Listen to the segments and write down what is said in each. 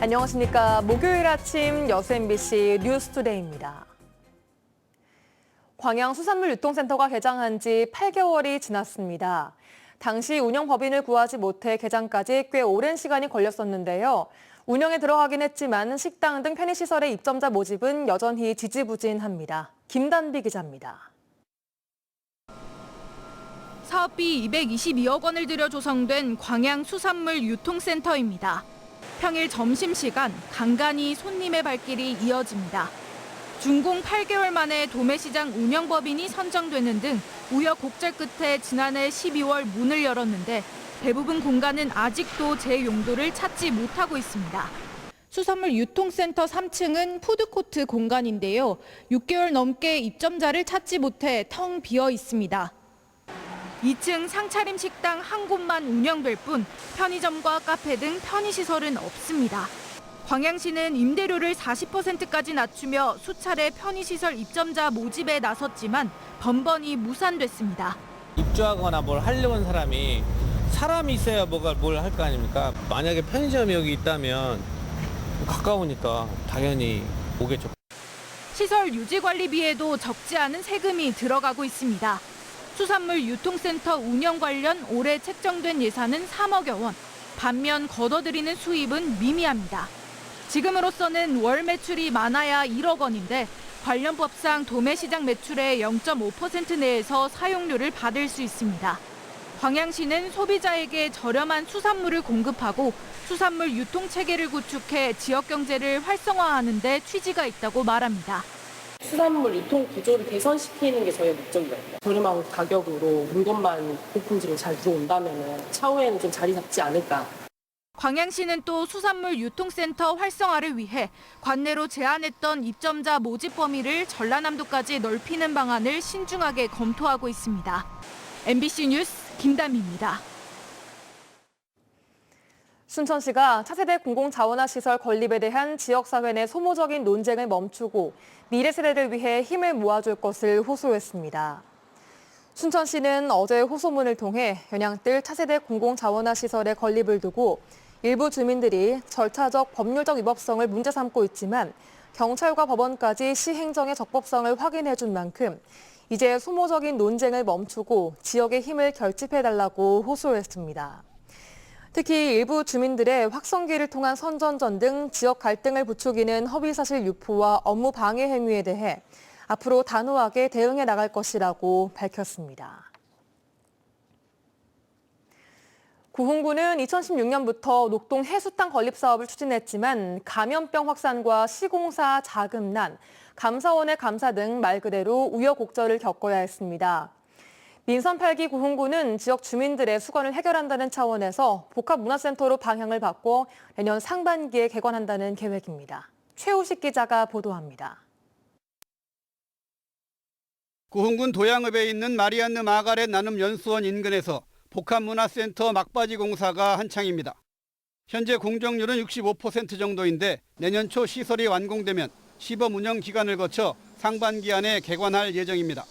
안녕하십니까. 목요일 아침 여수 MBC 뉴스투데이입니다. 광양 수산물 유통센터가 개장한 지 8개월이 지났습니다. 당시 운영법인을 구하지 못해 개장까지 꽤 오랜 시간이 걸렸었는데요. 운영에 들어가긴 했지만 식당 등 편의시설의 입점자 모집은 여전히 지지부진합니다. 김단비 기자입니다. 사업비 222억 원을 들여 조성된 광양 수산물 유통센터입니다. 평일 점심시간 간간히 손님의 발길이 이어집니다. 준공 8개월 만에 도매시장 운영법인이 선정되는 등 우여곡절 끝에 지난해 12월 문을 열었는데 대부분 공간은 아직도 제 용도를 찾지 못하고 있습니다. 수산물 유통센터 3층은 푸드코트 공간인데요. 6개월 넘게 입점자를 찾지 못해 텅 비어 있습니다. 2층 상차림 식당 한 곳만 운영될 뿐 편의점과 카페 등 편의시설은 없습니다. 광양시는 임대료를 40%까지 낮추며 수차례 편의시설 입점자 모집에 나섰지만 번번이 무산됐습니다. 입주하거나 뭘 하려고 하는 사람이 있어야 뭘 할 거 아닙니까? 만약에 편의점이 여기 있다면 가까우니까 당연히 오겠죠. 시설 유지관리비에도 적지 않은 세금이 들어가고 있습니다. 수산물 유통센터 운영 관련 올해 책정된 예산은 3억여 원. 반면 걷어들이는 수입은 미미합니다. 지금으로서는 월 매출이 많아야 1억 원인데 관련 법상 도매시장 매출의 0.5% 내에서 사용료를 받을 수 있습니다. 광양시는 소비자에게 저렴한 수산물을 공급하고 수산물 유통체계를 구축해 지역 경제를 활성화하는 데 취지가 있다고 말합니다. 수산물 유통 구조를 개선시키는 게 저희의 목적입니다. 저렴한 가격으로 물건만 고품질로 잘 들어온다면 차후에는 좀 자리 잡지 않을까. 광양시는 또 수산물 유통센터 활성화를 위해 관내로 제한했던 입점자 모집 범위를 전라남도까지 넓히는 방안을 신중하게 검토하고 있습니다. MBC 뉴스 김담희입니다. 순천시가 차세대 공공자원화시설 건립에 대한 지역사회 내 소모적인 논쟁을 멈추고 미래 세대를 위해 힘을 모아줄 것을 호소했습니다. 순천시는 어제 호소문을 통해 연양뜰 차세대 공공자원화시설의 건립을 두고 일부 주민들이 절차적 법률적 위법성을 문제 삼고 있지만 경찰과 법원까지 시 행정의 적법성을 확인해준 만큼 이제 소모적인 논쟁을 멈추고 지역의 힘을 결집해달라고 호소했습니다. 특히 일부 주민들의 확성기를 통한 선전전 등 지역 갈등을 부추기는 허위사실 유포와 업무 방해 행위에 대해 앞으로 단호하게 대응해 나갈 것이라고 밝혔습니다. 구흥구는 2016년부터 녹동 해수탕 건립 사업을 추진했지만 감염병 확산과 시공사 자금난, 감사원의 감사 등 말 그대로 우여곡절을 겪어야 했습니다. 민선 8기 구흥구는 지역 주민들의 수건을 해결한다는 차원에서 복합문화센터로 방향을 바꿔 내년 상반기에 개관한다는 계획입니다. 최우식 기자가 보도합니다. 구흥군 도양읍에 있는 마리안느 마가렛 나눔 연수원 인근에서 복합문화센터 막바지 공사가 한창입니다. 현재 공정률은 65% 정도인데 내년 초 시설이 완공되면 시범 운영 기간을 거쳐 상반기 안에 개관할 예정입니다.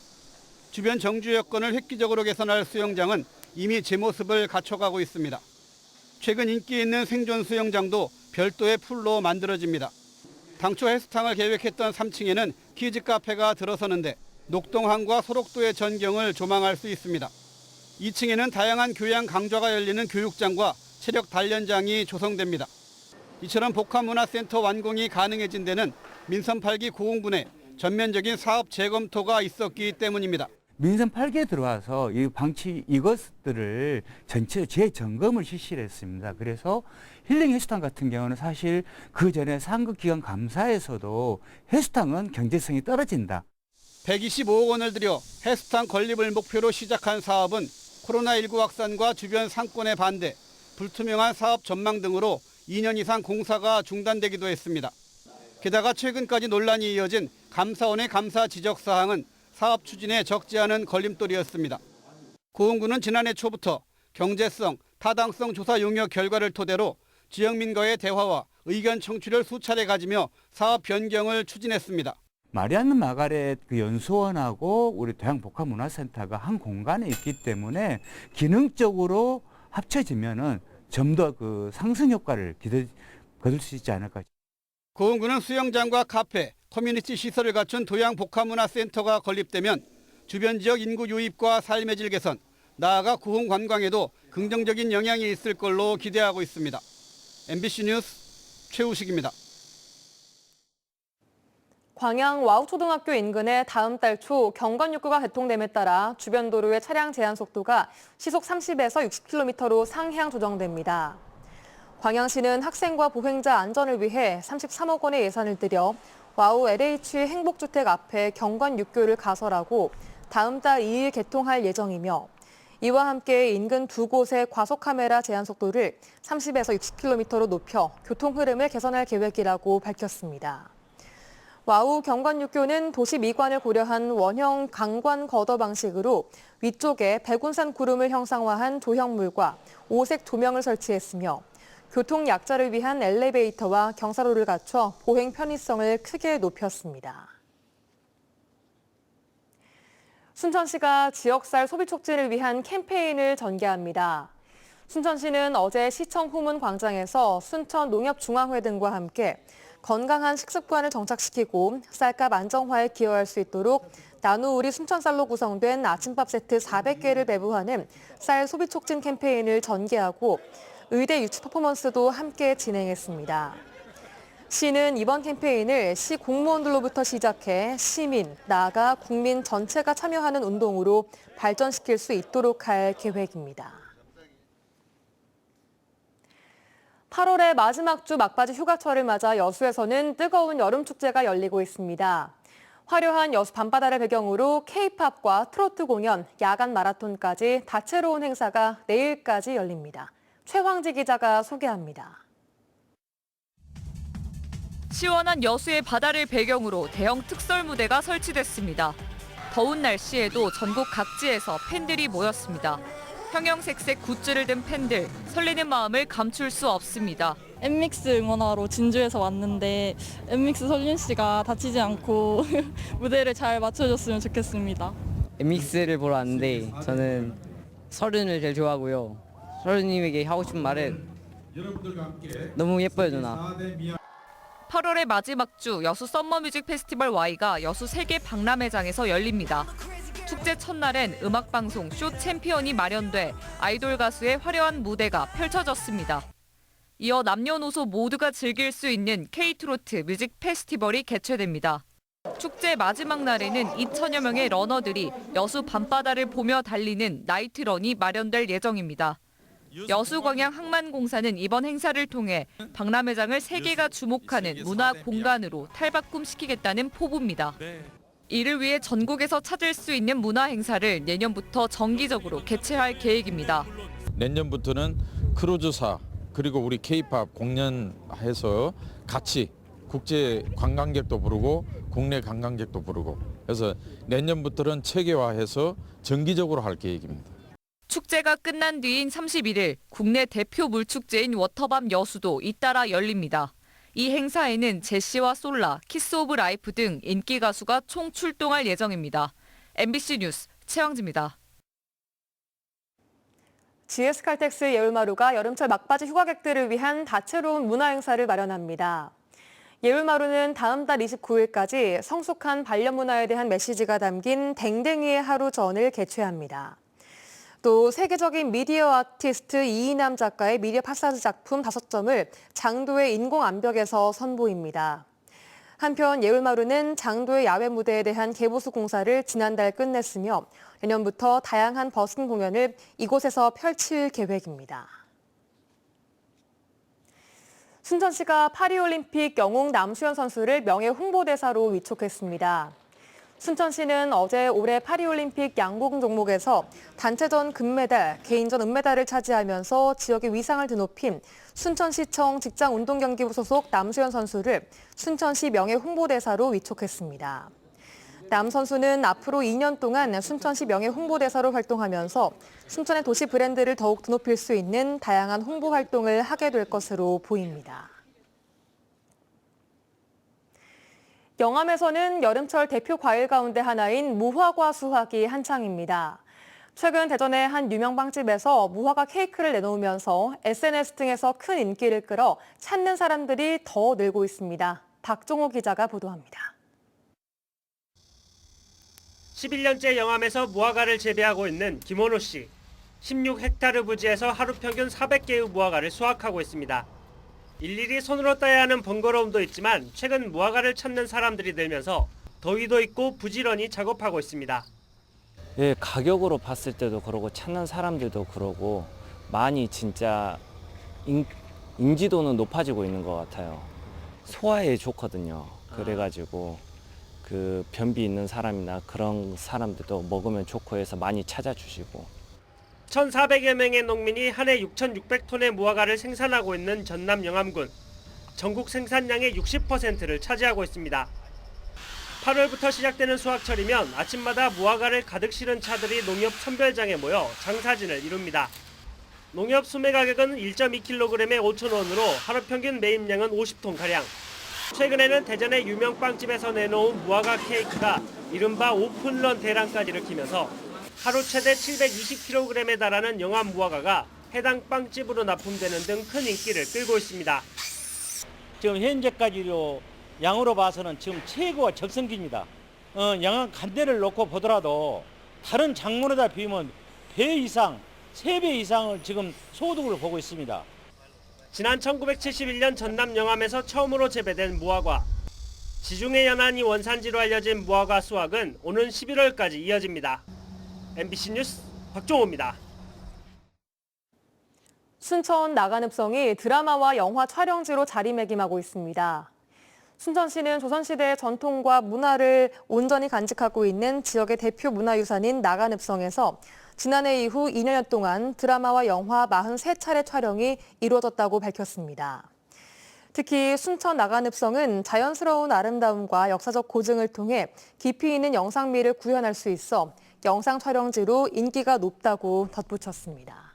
주변 정주 여건을 획기적으로 개선할 수영장은 이미 제 모습을 갖춰가고 있습니다. 최근 인기 있는 생존 수영장도 별도의 풀로 만들어집니다. 당초 해수탕을 계획했던 3층에는 키즈 카페가 들어서는데 녹동항과 소록도의 전경을 조망할 수 있습니다. 2층에는 다양한 교양 강좌가 열리는 교육장과 체력 단련장이 조성됩니다. 이처럼 복합문화센터 완공이 가능해진 데는 민선 8기 구흥군의 전면적인 사업 재검토가 있었기 때문입니다. 민선 8기에 들어와서 이 방치 이것들을 전체 재점검을 실시를 했습니다. 그래서 힐링 해수탕 같은 경우는 사실 그 전에 상급기관 감사에서도 해수탕은 경제성이 떨어진다. 125억 원을 들여 해수탕 건립을 목표로 시작한 사업은 코로나19 확산과 주변 상권의 반대, 불투명한 사업 전망 등으로 2년 이상 공사가 중단되기도 했습니다. 게다가 최근까지 논란이 이어진 감사원의 감사 지적 사항은 사업 추진에 적지 않은 걸림돌이었습니다. 구흥구는 지난해 초부터 경제성, 타당성 조사 용역 결과를 토대로 지역민과의 대화와 의견 청취를 수차례 가지며 사업 변경을 추진했습니다. 마리안느 마가렛 그 연수원하고 우리 도양복합문화센터가 한 공간에 있기 때문에 기능적으로 합쳐지면은 좀 더 그 상승 효과를 거둘 수 있지 않을까. 고흥군은 수영장과 카페, 커뮤니티 시설을 갖춘 도양복합문화센터가 건립되면 주변 지역 인구 유입과 삶의 질 개선, 나아가 고흥 관광에도 긍정적인 영향이 있을 걸로 기대하고 있습니다. MBC 뉴스 최우식입니다. 광양 와우초등학교 인근에 다음 달 초 경관육교가 개통됨에 따라 주변 도로의 차량 제한 속도가 시속 30에서 60km로 상향 조정됩니다. 광양시는 학생과 보행자 안전을 위해 33억 원의 예산을 들여 와우 LH 행복주택 앞에 경관육교를 가설하고 다음 달 2일 개통할 예정이며 이와 함께 인근 두 곳의 과속카메라 제한 속도를 30에서 60km로 높여 교통 흐름을 개선할 계획이라고 밝혔습니다. 와우 경관육교는 도시 미관을 고려한 원형 강관 거더 방식으로 위쪽에 백운산 구름을 형상화한 조형물과 오색 조명을 설치했으며 교통 약자를 위한 엘리베이터와 경사로를 갖춰 보행 편의성을 크게 높였습니다. 순천시가 지역쌀 소비 촉진을 위한 캠페인을 전개합니다. 순천시는 어제 시청 후문 광장에서 순천농협중앙회 등과 함께 건강한 식습관을 정착시키고 쌀값 안정화에 기여할 수 있도록 나누 우리 순천쌀로 구성된 아침밥 세트 400개를 배부하는 쌀 소비 촉진 캠페인을 전개하고 의대 유치 퍼포먼스도 함께 진행했습니다. 시는 이번 캠페인을 시 공무원들로부터 시작해 시민, 나아가 국민 전체가 참여하는 운동으로 발전시킬 수 있도록 할 계획입니다. 8월의 마지막 주 막바지 휴가철을 맞아 여수에서는 뜨거운 여름축제가 열리고 있습니다. 화려한 여수 밤바다를 배경으로 K-팝과 트로트 공연, 야간 마라톤까지 다채로운 행사가 내일까지 열립니다. 최황지 기자가 소개합니다. 시원한 여수의 바다를 배경으로 대형 특설 무대가 설치됐습니다. 더운 날씨에도 전국 각지에서 팬들이 모였습니다. 형형색색 굿즈를 든 팬들, 설레는 마음을 감출 수 없습니다. 엔믹스 응원하러 진주에서 왔는데 엔믹스 설윤 씨가 다치지 않고 무대를 잘 맞춰줬으면 좋겠습니다. 엔믹스를 보러 왔는데 저는 설윤을 제일 좋아하고요. 설윤님에게 하고 싶은 말은 너무 예뻐요, 누나. 8월의 마지막 주 여수 썸머뮤직 페스티벌 Y가 여수 세계 박람회장에서 열립니다. 축제 첫날엔 음악방송 쇼 챔피언이 마련돼 아이돌 가수의 화려한 무대가 펼쳐졌습니다. 이어 남녀노소 모두가 즐길 수 있는 K-트로트 뮤직 페스티벌이 개최됩니다. 축제 마지막 날에는 2천여 명의 러너들이 여수 밤바다를 보며 달리는 나이트런이 마련될 예정입니다. 여수광양항만공사는 이번 행사를 통해 박람회장을 세계가 주목하는 문화 공간으로 탈바꿈시키겠다는 포부입니다. 이를 위해 전국에서 찾을 수 있는 문화 행사를 내년부터 정기적으로 개최할 계획입니다. 내년부터는 크루즈사 그리고 우리 K-팝 공연해서 같이 국제 관광객도 부르고 국내 관광객도 부르고 그래서 내년부터는 체계화해서 정기적으로 할 계획입니다. 축제가 끝난 뒤인 31일 국내 대표 물축제인 워터밤 여수도 잇따라 열립니다. 이 행사에는 제시와 솔라, 키스 오브 라이프 등 인기 가수가 총 출동할 예정입니다. MBC 뉴스 최황지입니다. GS칼텍스 예울마루가 여름철 막바지 휴가객들을 위한 다채로운 문화 행사를 마련합니다. 예울마루는 다음 달 29일까지 성숙한 반려문화에 대한 메시지가 담긴 댕댕이의 하루 전을 개최합니다. 또 세계적인 미디어 아티스트 이이남 작가의 미디어 파사지 작품 5점을 장도의 인공암벽에서 선보입니다. 한편 예울마루는 장도의 야외 무대에 대한 개보수 공사를 지난달 끝냈으며 내년부터 다양한 버스킹 공연을 이곳에서 펼칠 계획입니다. 순천시가 파리올림픽 영웅 남수현 선수를 명예 홍보대사로 위촉했습니다. 순천시는 어제 올해 파리올림픽 양궁 종목에서 단체전 금메달, 개인전 은메달을 차지하면서 지역의 위상을 드높인 순천시청 직장운동경기부 소속 남수현 선수를 순천시 명예 홍보대사로 위촉했습니다. 남 선수는 앞으로 2년 동안 순천시 명예 홍보대사로 활동하면서 순천의 도시 브랜드를 더욱 드높일 수 있는 다양한 홍보 활동을 하게 될 것으로 보입니다. 영암에서는 여름철 대표 과일 가운데 하나인 무화과 수확이 한창입니다. 최근 대전의 한 유명 빵집에서 무화과 케이크를 내놓으면서 SNS 등에서 큰 인기를 끌어 찾는 사람들이 더 늘고 있습니다. 박종호 기자가 보도합니다. 11년째 영암에서 무화과를 재배하고 있는 김원호 씨. 16헥타르 부지에서 하루 평균 400개의 무화과를 수확하고 있습니다. 일일이 손으로 따야 하는 번거로움도 있지만 최근 무화과를 찾는 사람들이 늘면서 더위도 있고 부지런히 작업하고 있습니다. 예, 가격으로 봤을 때도 그러고 찾는 사람들도 그러고 많이 진짜 인지도는 높아지고 있는 것 같아요. 소화에 좋거든요. 그래가지고 그 변비 있는 사람이나 그런 사람들도 먹으면 좋고 해서 많이 찾아주시고. 1,400여 명의 농민이 한 해 6,600톤의 무화과를 생산하고 있는 전남 영암군. 전국 생산량의 60%를 차지하고 있습니다. 8월부터 시작되는 수확철이면 아침마다 무화과를 가득 실은 차들이 농협 선별장에 모여 장사진을 이룹니다. 농협 수매 가격은 1.2kg에 5,000원으로 하루 평균 매입량은 50톤가량. 최근에는 대전의 유명 빵집에서 내놓은 무화과 케이크가 이른바 오픈런 대란까지 일으키면서 하루 최대 720kg에 달하는 영암 무화과가 해당 빵집으로 납품되는 등 큰 인기를 끌고 있습니다. 지금 현재까지도 양으로 봐서는 지금 최고가 적성기입니다. 양한 간대를 놓고 보더라도 다른 작물에다 비하면 배 이상, 3배 이상을 지금 소득을 보고 있습니다. 지난 1971년 전남 영암에서 처음으로 재배된 무화과. 지중해 연안이 원산지로 알려진 무화과 수확은 오는 11월까지 이어집니다. MBC 뉴스 박종호입니다. 순천 나간읍성이 드라마와 영화 촬영지로 자리매김하고 있습니다. 순천시는 조선시대의 전통과 문화를 온전히 간직하고 있는 지역의 대표 문화유산인 나간읍성에서 지난해 이후 2년 동안 드라마와 영화 43차례 촬영이 이루어졌다고 밝혔습니다. 특히 순천 나간읍성은 자연스러운 아름다움과 역사적 고증을 통해 깊이 있는 영상미를 구현할 수 있어 영상 촬영지로 인기가 높다고 덧붙였습니다.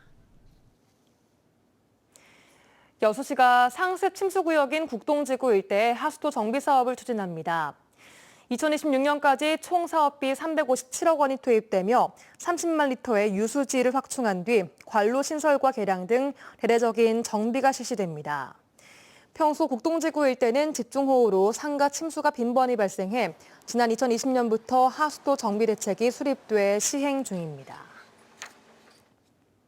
여수시가 상습 침수구역인 국동지구 일대에 하수도 정비 사업을 추진합니다. 2026년까지 총 사업비 357억 원이 투입되며 30만 리터의 유수지를 확충한 뒤 관로 신설과 개량 등 대대적인 정비가 실시됩니다. 평소 국동지구 일대는 집중호우로 상가 침수가 빈번히 발생해 지난 2020년부터 하수도 정비 대책이 수립돼 시행 중입니다.